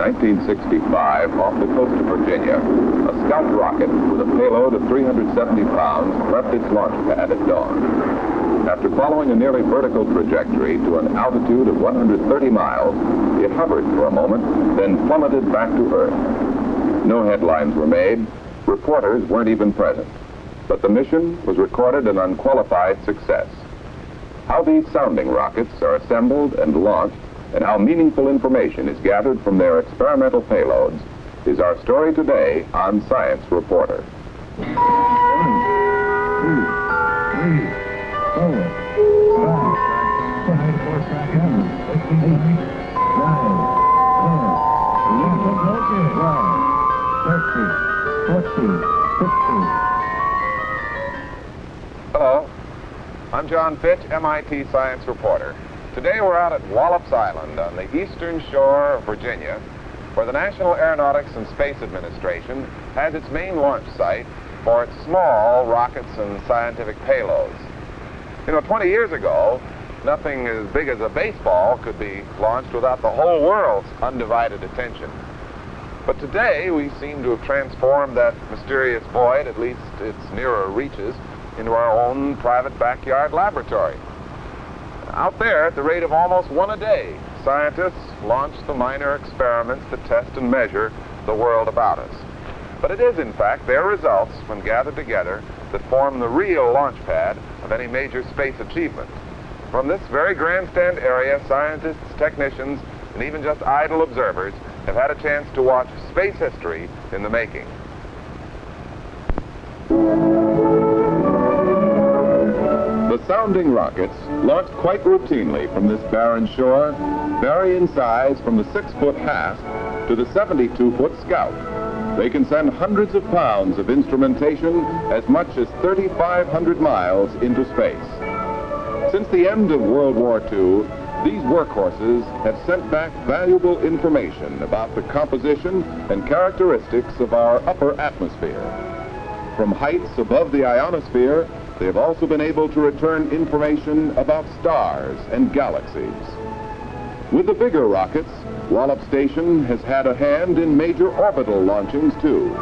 1965, off the coast of Virginia, a scout rocket with a payload of 370 pounds left its launch pad at dawn. After following a nearly vertical trajectory to an altitude of 130 miles, it hovered for a moment, then plummeted back to Earth. No headlines were made. Reporters weren't even present. But the mission was recorded an unqualified success. How these sounding rockets are assembled and launched, and how meaningful information is gathered from their experimental payloads, is our story today on Science Reporter. 1, 2, 3, 4, 5, 6, 7, 8, 9, 10, 11, 12, 13, 14, 15. Hello, I'm John Fitch, MIT Science Reporter. Today we're out at Wallops Island on the eastern shore of Virginia, where the National Aeronautics and Space Administration has its main launch site for its small rockets and scientific payloads. You know, 20 years ago, nothing as big as a baseball could be launched without the whole world's undivided attention. But today we seem to have transformed that mysterious void, at least its nearer reaches, into our own private backyard laboratory. Out there, at the rate of almost one a day, scientists launch the minor experiments that test and measure the world about us. But it is, in fact, their results, when gathered together, that form the real launch pad of any major space achievement. From this very grandstand area, scientists, technicians, and even just idle observers have had a chance to watch space history in the making. The sounding rockets, launched quite routinely from this barren shore, vary in size from the 6-foot HASP to the 72-foot Scout. They can send hundreds of pounds of instrumentation as much as 3,500 miles into space. Since the end of World War II, these workhorses have sent back valuable information about the composition and characteristics of our upper atmosphere. From heights above the ionosphere, they have also been able to return information about stars and galaxies. With the bigger rockets, Wallops Station has had a hand in major orbital launchings too.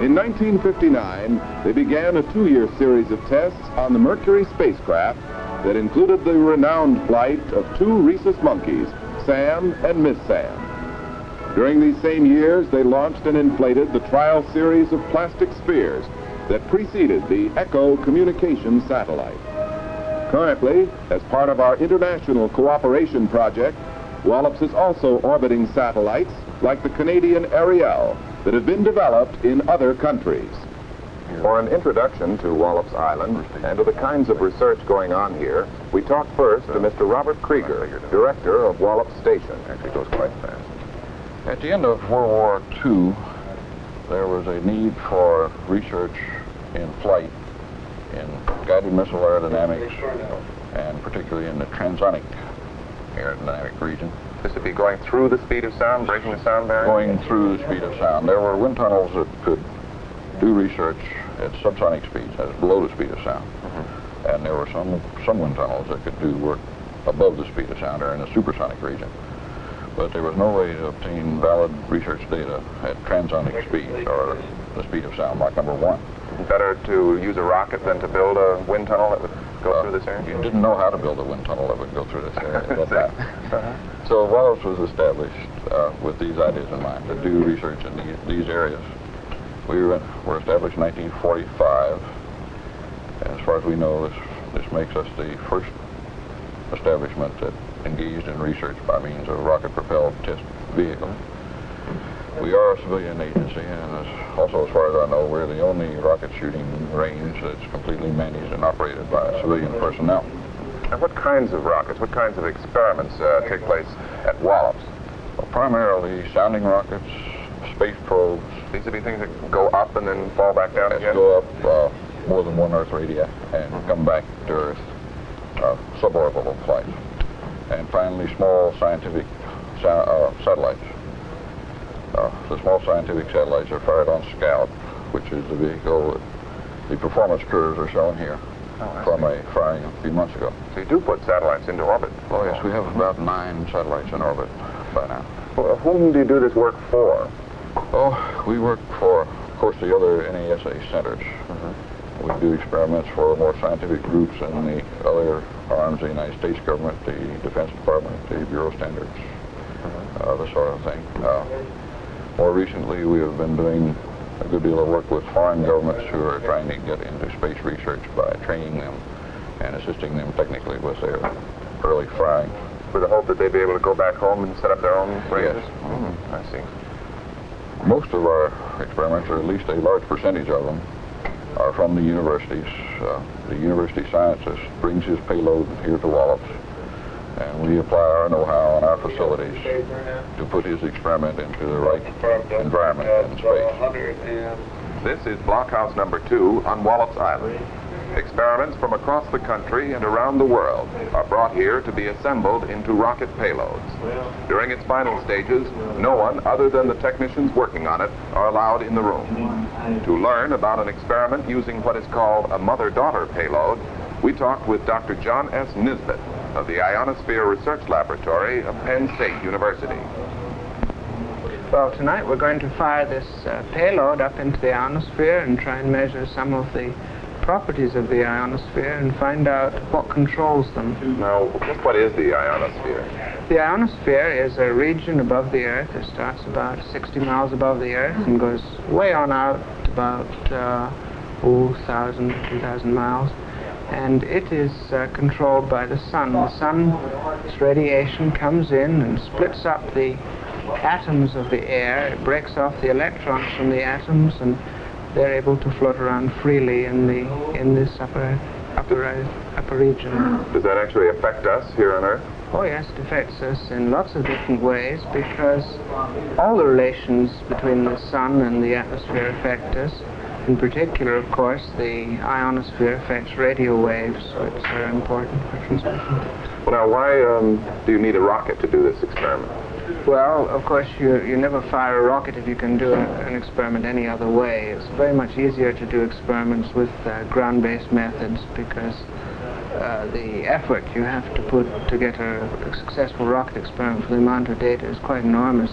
In 1959, they began a 2-year series of tests on the Mercury spacecraft that included the renowned flight of 2 rhesus monkeys, Sam and Miss Sam. During these same years, they launched and inflated the trial series of plastic spheres that preceded the Echo communication satellite. Currently, as part of our international cooperation project, Wallops is also orbiting satellites like the Canadian Ariel that have been developed in other countries. For an introduction to Wallops Island and to the kinds of research going on here, we talked first to Mr. Robert Krieger, director of Wallops Station. Actually goes quite fast. At the end of World War II, there was a need for research in flight, in guided missile aerodynamics, and particularly in the transonic aerodynamic region. This would be going through the speed of sound, breaking the sound barrier? Going through the speed of sound. There were wind tunnels that could do research at subsonic speeds, that's below the speed of sound. And there were some wind tunnels that could do work above the speed of sound or in the supersonic region. But there was no way to obtain valid research data at transonic speed or the speed of sound, Mach number 1. Better to use a rocket than to build a wind tunnel that would go through this area? You didn't know how to build a wind tunnel that would go through this area at that time. So Wallops was established with these ideas in mind, to do research in these areas. We were established in 1945. As far as we know, this makes us the first establishment that engaged in research by means of a rocket-propelled test vehicle. We are a civilian agency, and also, as far as I know, we're the only rocket shooting range that's completely managed and operated by civilian personnel. And what kinds of rockets, what kinds of experiments take place at Wallops? Well, primarily sounding rockets, space probes. These would be things that go up and then fall back down again? Go up more than one Earth radii and come back to Earth, suborbital flights. And finally, small scientific satellites. The small scientific satellites are fired on Scout, which is the vehicle that the performance curves are shown here from a firing a few months ago. So you do put satellites into orbit? Oh yes, we have about 9 satellites in orbit by now. Whom do you do this work for? Oh, we work for, of course, the other NASA centers. We do experiments for more scientific groups and the other arms of the United States government, the Defense Department, the Bureau of Standards, the sort of thing. More recently, we have been doing a good deal of work with foreign governments who are trying to get into space research by training them and assisting them technically with their early flying. With the hope that they'd be able to go back home and set up their own ranges? Yes. I see. Most of our experiments, or at least a large percentage of them, are from the universities. The university scientist brings his payload here to Wallops, and we apply our know-how and our facilities to put his experiment into the right environment in space. This is blockhouse number 2 on Wallops Island. Experiments from across the country and around the world are brought here to be assembled into rocket payloads. During its final stages, no one other than the technicians working on it are allowed in the room. To learn about an experiment using what is called a mother-daughter payload, we talked with Dr. John S. Nisbet of the Ionosphere Research Laboratory of Penn State University. Well, tonight we're going to fire this payload up into the ionosphere and try and measure some of the properties of the ionosphere and find out what controls them. Now, just what is the ionosphere? The ionosphere is a region above the Earth. It starts about 60 miles above the Earth and goes way on out about 1,000, 2,000 miles. And it is controlled by the sun. The sun's radiation comes in and splits up the atoms of the air. It breaks off the electrons from the atoms, and they're able to float around freely in this upper region. Does that actually affect us here on Earth? Oh yes, it affects us in lots of different ways, because all the relations between the sun and the atmosphere affect us. In particular, of course, the ionosphere affects radio waves, so it's very important for transmission. Well, now, why do you need a rocket to do this experiment? Well, of course, you never fire a rocket if you can do an experiment any other way. It's very much easier to do experiments with ground-based methods, because the effort you have to put to get a successful rocket experiment for the amount of data is quite enormous.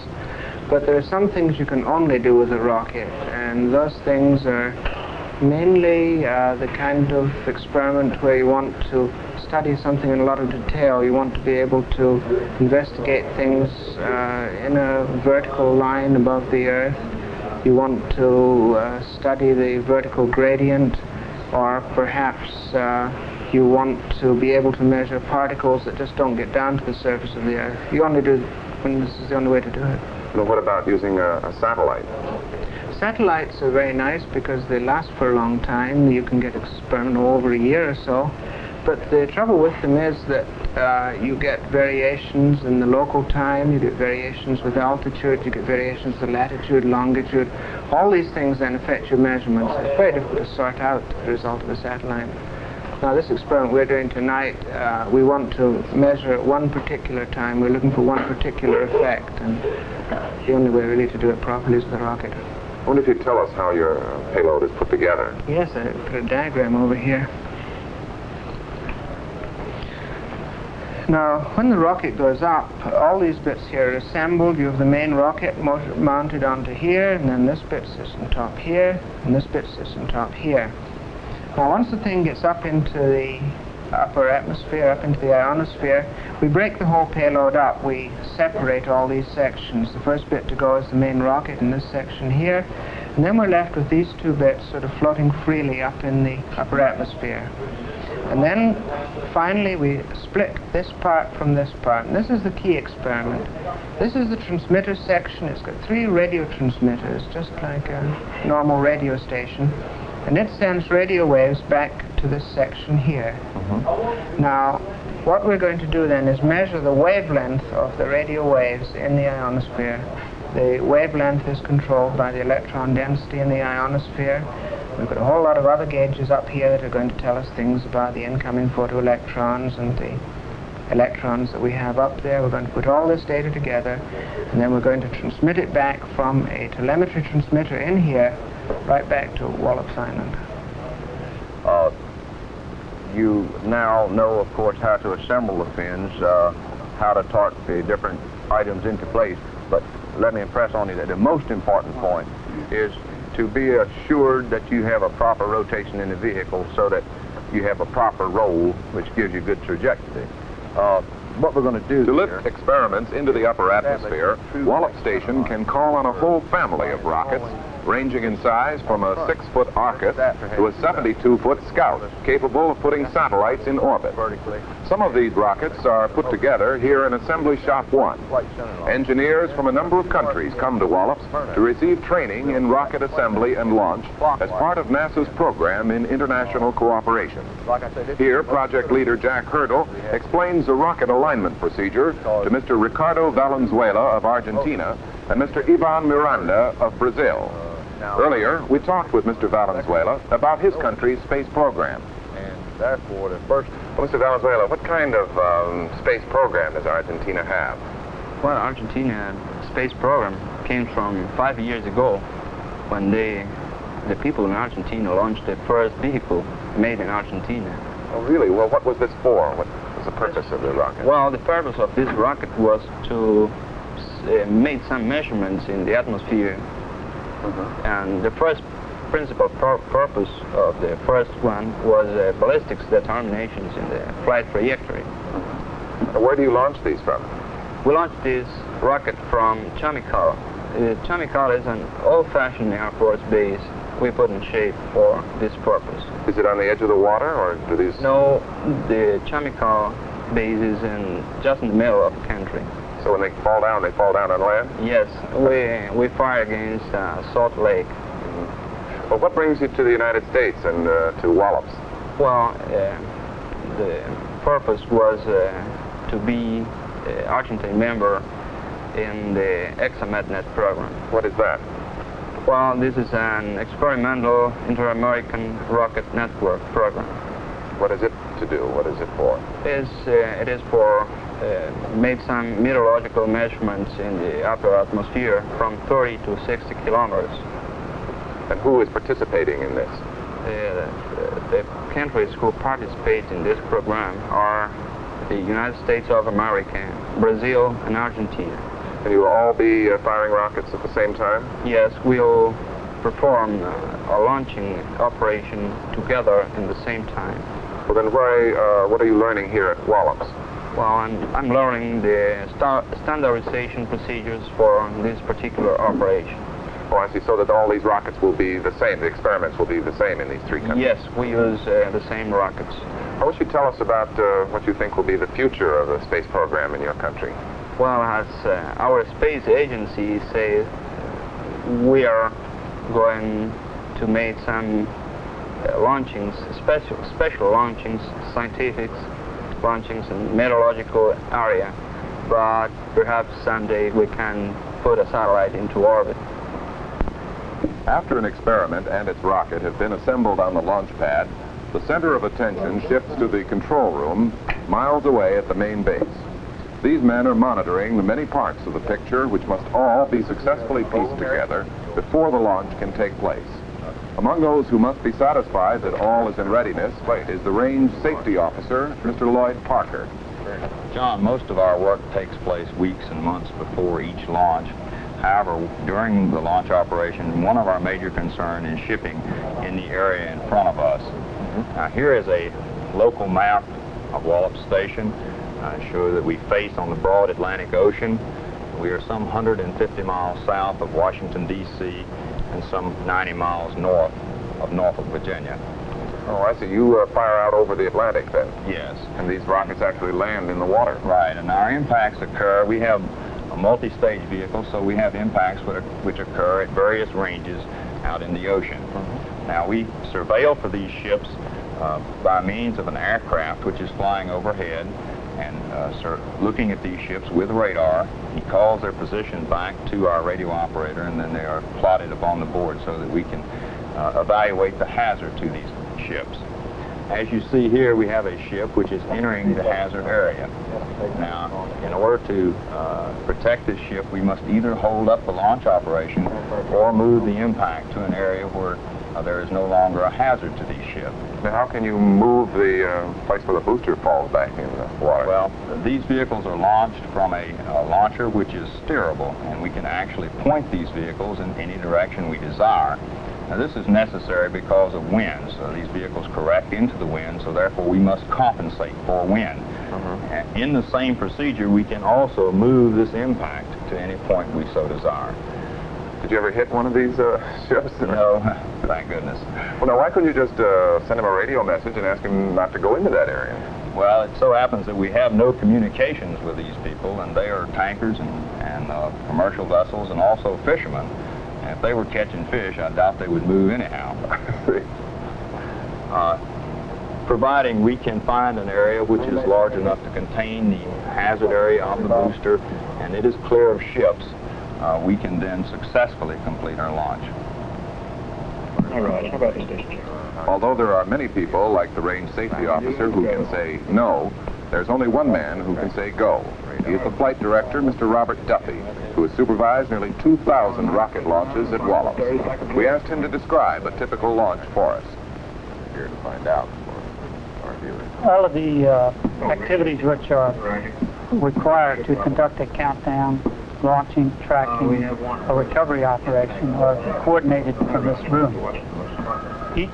But there are some things you can only do with a rocket, and those things are mainly the kind of experiment where you want to study something in a lot of detail. You want to be able to investigate things in a vertical line above the Earth. You want to study the vertical gradient, or perhaps you want to be able to measure particles that just don't get down to the surface of the Earth. You only do when this is the only way to do it. Well, what about using a satellite? Satellites are very nice because they last for a long time. You can get experiment over a year or so. But the trouble with them is that you get variations in the local time, you get variations with altitude, you get variations with latitude, longitude. All these things then affect your measurements. It's very difficult to sort out the result of a satellite. Now, this experiment we're doing tonight, we want to measure at one particular time. We're looking for one particular effect, and the only way really to do it properly is with a rocket. I wonder if you'd tell us how your payload is put together. Yes, I put a diagram over here. Now, when the rocket goes up, all these bits here are assembled. You have the main rocket mounted onto here, and then this bit sits on top here, and this bit sits on top here. Now, once the thing gets up into the upper atmosphere, up into the ionosphere, we break the whole payload up. We separate all these sections. The first bit to go is the main rocket in this section here, and then we're left with these two bits sort of floating freely up in the upper atmosphere. And then, finally, we split this part from this part, and this is the key experiment. This is the transmitter section. It's got 3 radio transmitters, just like a normal radio station. And it sends radio waves back to this section here. Now, what we're going to do then is measure the wavelength of the radio waves in the ionosphere. The wavelength is controlled by the electron density in the ionosphere. We've got a whole lot of other gauges up here that are going to tell us things about the incoming photoelectrons and the electrons that we have up there. We're going to put all this data together, and then we're going to transmit it back from a telemetry transmitter in here right back to Wallops Island. You now know, of course, how to assemble the fins, how to torque the different items into place. But let me impress on you that the most important point is to be assured that you have a proper rotation in the vehicle so that you have a proper roll, which gives you good trajectory. What we're going to do To lift experiments into the upper atmosphere, Wallops Station can call on a whole family of rockets, ranging in size from a 6-foot Arcus to a 72-foot Scout, capable of putting satellites in orbit. vertically. Some of these rockets are put together here in Assembly Shop 1. Engineers from a number of countries come to Wallops to receive training in rocket assembly and launch as part of NASA's program in international cooperation. Like I said, Here, project leader Jack Hurdle explains the rocket alignment procedure to Mr. Ricardo Valenzuela of Argentina and Mr. Ivan Miranda of Brazil. Earlier, we talked with Mr. Valenzuela about his country's space program. and therefore the first. Well, Mr. Valenzuela, what kind of space program does Argentina have? Well, Argentina space program came from 5 years ago when the people in Argentina launched the first vehicle made in Argentina. Oh, really? Well, what was this for? What was the purpose of the rocket? Well, the purpose of this rocket was to make some measurements in the atmosphere. And the first principal purpose of the first one was ballistics determinations in the flight trajectory. Where do you launch these from? We launched this rocket from Chamical. Chamical is an old-fashioned Air Force base we put in shape for this purpose. Is it on the edge of the water, or do these... No, the Chamical base is just in the middle of the country. So when they fall down on land? Yes, we fire against Salt Lake. Well, what brings you to the United States and to Wallops? Well, the purpose was to be an Argentine member in the ExaMedNet program. What is that? Well, this is an experimental inter-American rocket network program. What is it to do? What is it for? It is for made some meteorological measurements in the upper atmosphere from 30 to 60 kilometers. And who is participating in this? The countries who participate in this program are the United States of America, Brazil, and Argentina. And you will all be firing rockets at the same time? Yes, we'll perform a launching operation together in the same time. Well, then what are you learning here at Wallops? Well, I'm learning the standardization procedures for this particular operation. Oh, I see. So that all these rockets will be the same, the experiments will be the same in these three countries? Yes, we use the same rockets. How would you tell us about what you think will be the future of the space program in your country? Well, as our space agency says, we are going to make some launchings, special launchings, scientific launchings in meteorological area, but perhaps someday we can put a satellite into orbit. After an experiment and its rocket have been assembled on the launch pad, the center of attention shifts to the control room miles away at the main base. These men are monitoring the many parts of the picture which must all be successfully pieced together before the launch can take place. Among those who must be satisfied that all is in readiness is the range safety officer, Mr. Lloyd Parker. John, most of our work takes place weeks and months before each launch. However, during the launch operation, one of our major concerns is shipping in the area in front of us. Now, here is a local map of Wallops Station. Show that we face on the broad Atlantic Ocean. We are some 150 miles south of Washington, D.C., and some 90 miles north of Norfolk, Virginia. Oh, I see. You fire out over the Atlantic then? Yes. And these rockets actually land in the water? Right, and our impacts occur, we have a multi-stage vehicle, so we have impacts which occur at various ranges out in the ocean. Now, we surveil for these ships by means of an aircraft which is flying overhead and looking at these ships with radar. He calls their position back to our radio operator, and then they are plotted upon the board so that we can evaluate the hazard to these ships. As you see here, we have a ship which is entering the hazard area. Now, in order to protect this ship, we must either hold up the launch operation or move the impact to an area where there is no longer a hazard to these ships. Now, how can you move the place where the booster falls back in the water? Well, these vehicles are launched from a launcher which is steerable, and we can actually point these vehicles in any direction we desire. Now, this is necessary because of wind. So these vehicles correct into the wind, so therefore we must compensate for wind. And in the same procedure, we can also move this impact to any point we so desire. Did you ever hit one of these ships? No, thank goodness. Well, now, why couldn't you just send him a radio message and ask him not to go into that area? Well, it so happens that we have no communications with these people, and they are tankers and commercial vessels and also fishermen. And if they were catching fish, I doubt they would move anyhow. Providing we can find an area which is large enough to contain the hazard area of the booster, and it is clear of ships, we can then successfully complete our launch. All right, how about this? Although there are many people, like the range safety officer, who can say no, there's only one man who can say go. He is the flight director, Mr. Robert Duffy, who has supervised nearly 2,000 rocket launches at Wallops. We asked him to describe a typical launch for us. Here to find out for our viewers. All of the activities which are required to conduct a countdown, launching, tracking, or recovery operation are coordinated from this room. Each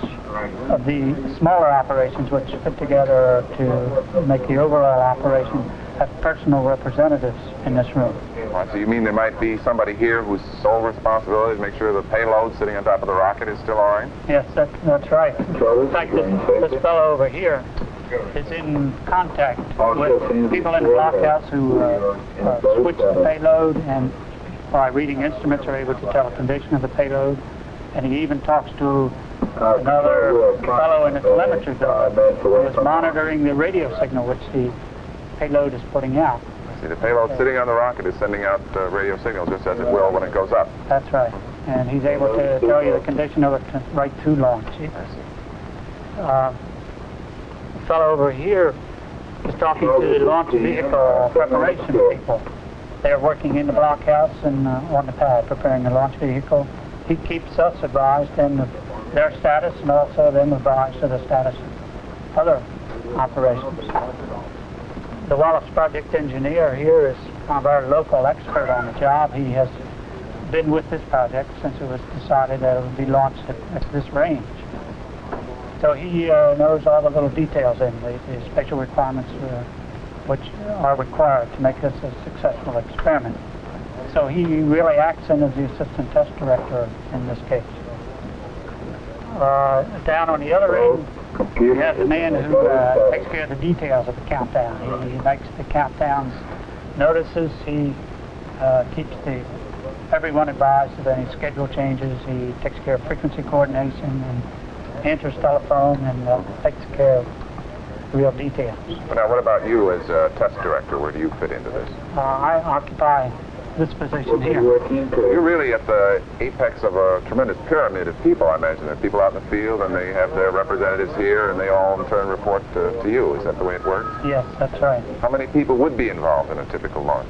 of the smaller operations which fit together to make the overall operation have personal representatives in this room. Well, so you mean there might be somebody here whose sole responsibility is to make sure the payload sitting on top of the rocket is still all right? Yes, that's right. In fact, this fellow over here is in contact with people in the blockhouse who switch the payload, and by reading instruments are able to tell the condition of the payload. And he even talks to another fellow in the telemetry building who is monitoring the radio signal which the payload is putting out. See, the payload sitting on the rocket is sending out radio signals just as it will when it goes up. That's right. And he's able to tell you the condition of it right through launch. The fellow over here is talking to the launch vehicle preparation people. They're working in the blockhouse and on the pad preparing the launch vehicle. He keeps us advised in their status and also them advised of the status of other operations. The Wallops project engineer here is kind of our local expert on the job. He has been with this project since it was decided that it would be launched at this range. So he knows all the little details in the special requirements which are required to make this a successful experiment. So he really acts in as the assistant test director in this case. Down on the other end, we have the man who takes care of the details of the countdown. He makes the countdowns notices. He keeps everyone advised of any schedule changes. He takes care of frequency coordination and answers telephone and takes care of real details. Well, now, what about you as test director? Where do you fit into this? I occupy this position here. You're really at the apex of a tremendous pyramid of people, I imagine. There are people out in the field, and they have their representatives here, and they all in turn report to you. Is that the way it works? Yes, that's right. How many people would be involved in a typical launch?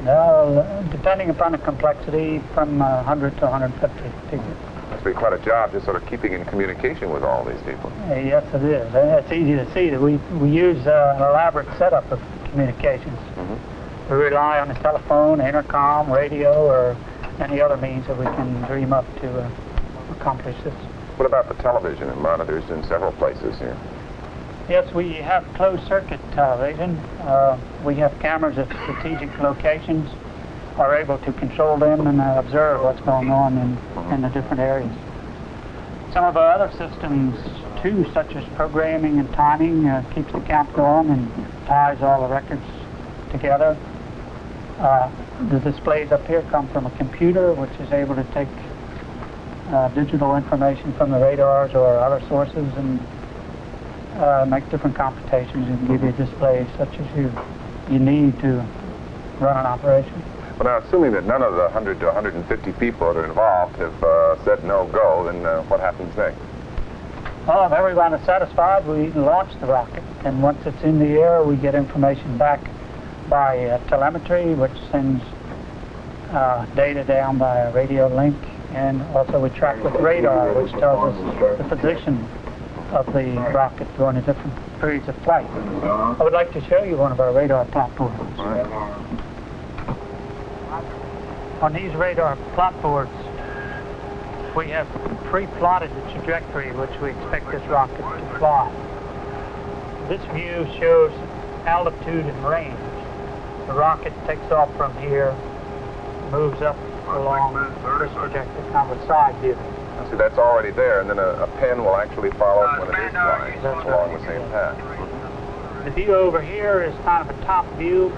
Well, depending upon the complexity, from 100 to 150 people. Must be quite a job just sort of keeping in communication with all these people. Yes, it is. It's easy to see that we use an elaborate setup of communications. We rely on the telephone, intercom, radio, or any other means that we can dream up to accomplish this. What about the television and monitors in several places here? Yes, we have closed-circuit television. We have cameras at strategic locations, are able to control them and observe what's going on in the different areas. Some of our other systems, too, such as programming and timing, keeps the count going and ties all the records together. The displays up here come from a computer which is able to take digital information from the radars or other sources and make different computations and give you displays such as you need to run an operation. Well, now, assuming that none of the 100 to 150 people that are involved have said no go, then what happens next? Well, if everyone is satisfied, we launch the rocket, and once it's in the air, we get information back by telemetry, which sends data down by a radio link And also we track with radar, which tells us the position of the rocket during the different periods of flight. I would like to show you one of our radar platforms. On these radar platforms, we have pre-plotted the trajectory which we expect this rocket to fly. This view shows altitude and range. The rocket takes off from here, moves up along this trajectory, kind of a side view. See, that's already there, and then a pen will actually follow when it is flying That's along right. the same path. The view over here is kind of a top view.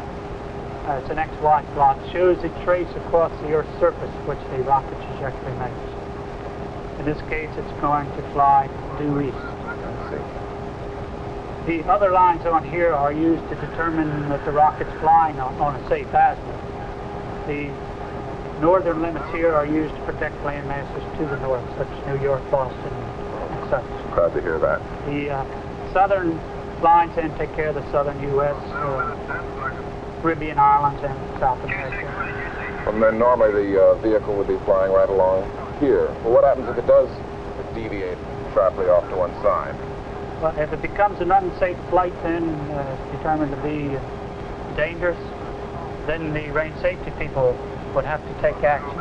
It's an XY plot. It shows the trace across the Earth's surface which the rocket trajectory makes. In this case, it's going to fly due east. Let's see. The other lines on here are used to determine that the rocket's flying on a safe azimuth. The northern limits here are used to protect land masses to the north, such as New York, Boston, and such. Glad to hear that. The southern lines then take care of the southern U.S., Caribbean islands, and South America. And then normally the vehicle would be flying right along here. Well, what happens if it does deviate sharply off to one side? Well, if it becomes an unsafe flight, then determined to be dangerous, then the range safety people would have to take action.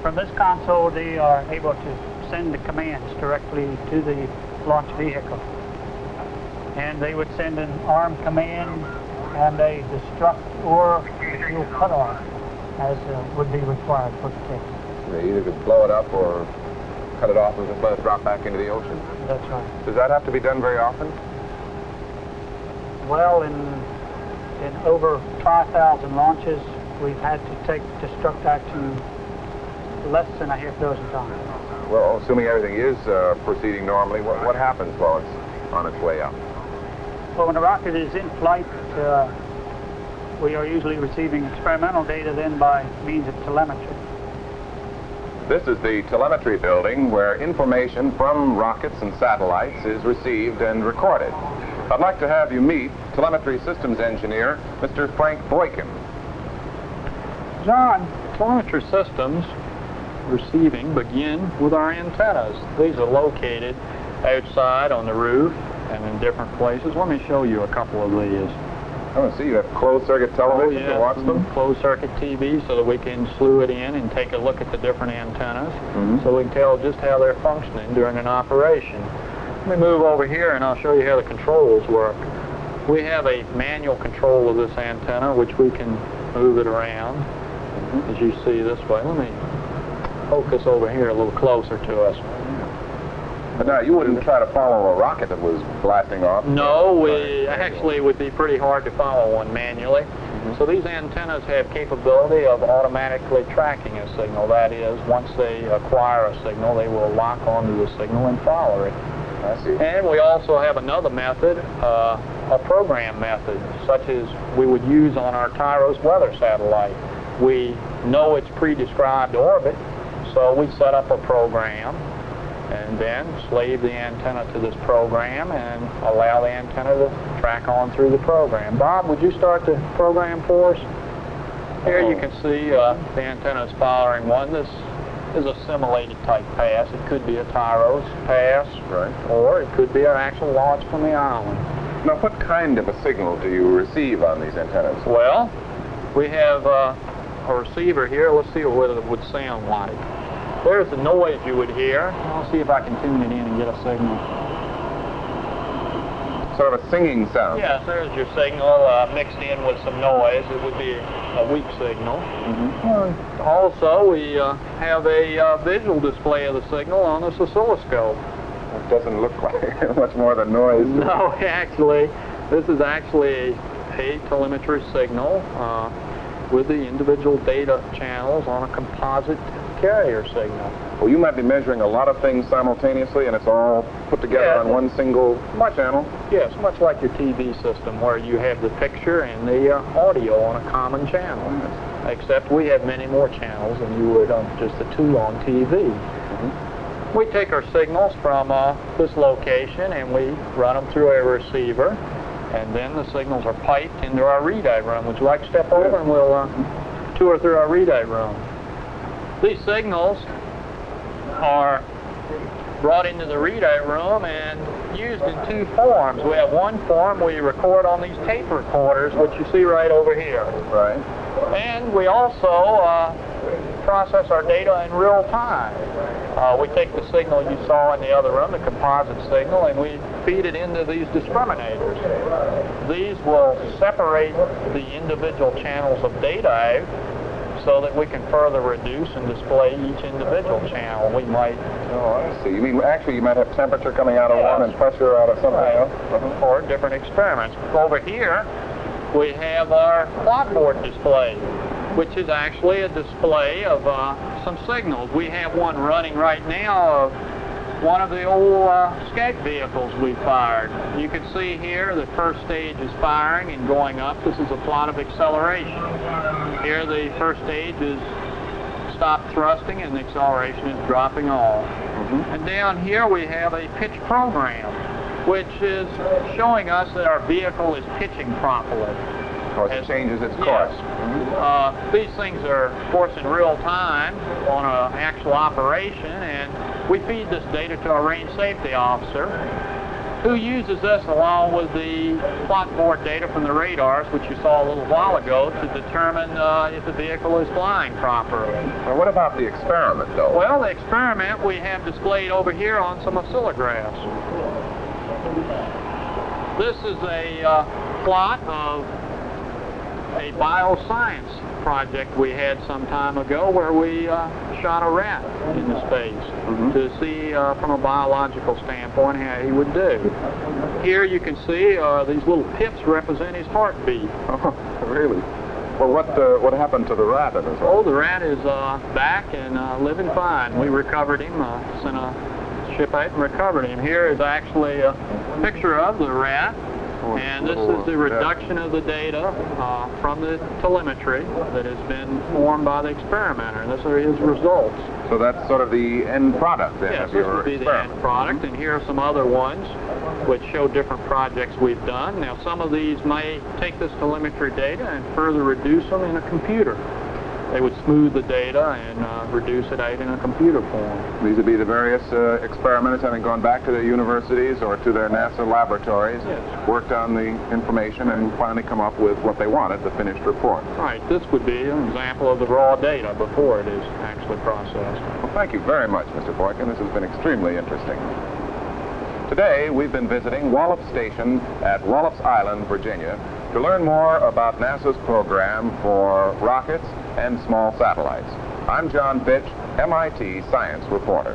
From this console, they are able to send the commands directly to the launch vehicle. And they would send an arm command and a destruct or fuel cutoff, as would be required for the case. They either could blow it up or cut it off and just let it drop back into the ocean. That's right. Does that have to be done very often? Well, in over 5,000 launches, we've had to take destruct action less than a half dozen times. Well, assuming everything is proceeding normally, what happens while it's on its way up? Well, when the rocket is in flight, we are usually receiving experimental data then by means of telemetry. This is the telemetry building where information from rockets and satellites is received and recorded. I'd like to have you meet telemetry systems engineer, Mr. Frank Boykin. John, telemetry systems receiving begin with our antennas. These are located outside on the roof and in different places. Let me show you a couple of these. I want to see you have closed circuit television to watch them. Closed circuit TV so that we can slew it in and take a look at the different antennas so we can tell just how they're functioning during an operation. Let me move over here and I'll show you how the controls work. We have a manual control of this antenna which we can move it around as you see this way. Let me focus over here a little closer to us. But now, you wouldn't try to follow a rocket that was blasting off? No, actually it would be pretty hard to follow one manually. So these antennas have capability of automatically tracking a signal. That is, once they acquire a signal, they will lock onto the signal and follow it. I see. And we also have another method, a program method, such as we would use on our Tyros weather satellite. We know its pre-described orbit, so we set up a program and then slave the antenna to this program and allow the antenna to track on through the program. Bob, would you start the program for us? Here you can see the antenna is following one. This is a simulated type pass. It could be a Tyros pass, Right. or it could be an actual launch from the island. Now, what kind of a signal do you receive on these antennas? Well, we have a receiver here. Let's see what it would sound like. There's the noise you would hear. I'll see if I can tune it in and get a signal. Sort of a singing sound. Yes, there's your signal mixed in with some noise. It would be a weak signal. Also, we have a visual display of the signal on this oscilloscope. It doesn't look like much more than noise. No, actually, this is actually a telemetry signal with the individual data channels on a composite carrier signal. Well, you might be measuring a lot of things simultaneously, and it's all put together on one single channel. Yes, much like your TV system, where you have the picture and the audio on a common channel. Except we have many more channels than you would on just the two on TV. We take our signals from this location and we run them through a receiver, and then the signals are piped into our readout room. Would you like to step over and we'll tour through our readout room? These signals are brought into the readout room and used in two forms. We have one form we record on these tape recorders, which you see right over here. Right. And we also process our data in real time. We take the signal you saw in the other room, the composite signal, and we feed it into these discriminators. These will separate the individual channels of data out so that we can further reduce and display each individual channel. We might... Oh, I see. You mean, actually, you might have temperature coming out of one and pressure out of something else? For different experiments. Over here, we have our plotboard display, which is actually a display of some signals. We have one running right now of one of the old scout vehicles we fired. You can see here the first stage is firing and going up. This is a plot of acceleration. Here the first stage is stopped thrusting and the acceleration is dropping off. And down here we have a pitch program, which is showing us that our vehicle is pitching properly. Of course, it changes its course. These things are, of course, in real time on an actual operation, and we feed this data to our range safety officer, who uses this along with the plot board data from the radars, which you saw a little while ago, to determine if the vehicle is flying properly. Well, what about the experiment, though? Well, the experiment we have displayed over here on some oscillographs. This is a plot of a bioscience project we had some time ago where we shot a rat into space to see from a biological standpoint how he would do. Here you can see these little pips represent his heartbeat. Oh, really? Well, what happened to the rat? Oh, the rat is back and living fine. We recovered him, sent a ship out and recovered him. Here is actually a picture of the rat. And this is the reduction of the data from the telemetry that has been formed by the experimenter. And these are his results. So that's sort of the end product then yes, of your this would be experiment. the end product. And here are some other ones which show different projects we've done. Now, some of these may take this telemetry data and further reduce them in a computer. They would smooth the data and reduce it out in a computer form. These would be the various experimenters having gone back to their universities or to their NASA laboratories, worked on the information, and finally come up with what they wanted, the finished report. Right. This would be an example of the raw data before it is actually processed. Well, thank you very much, Mr. Boykin. This has been extremely interesting. Today, we've been visiting Wallops Station at Wallops Island, Virginia, to learn more about NASA's program for rockets and small satellites. I'm John Fitch, MIT science reporter.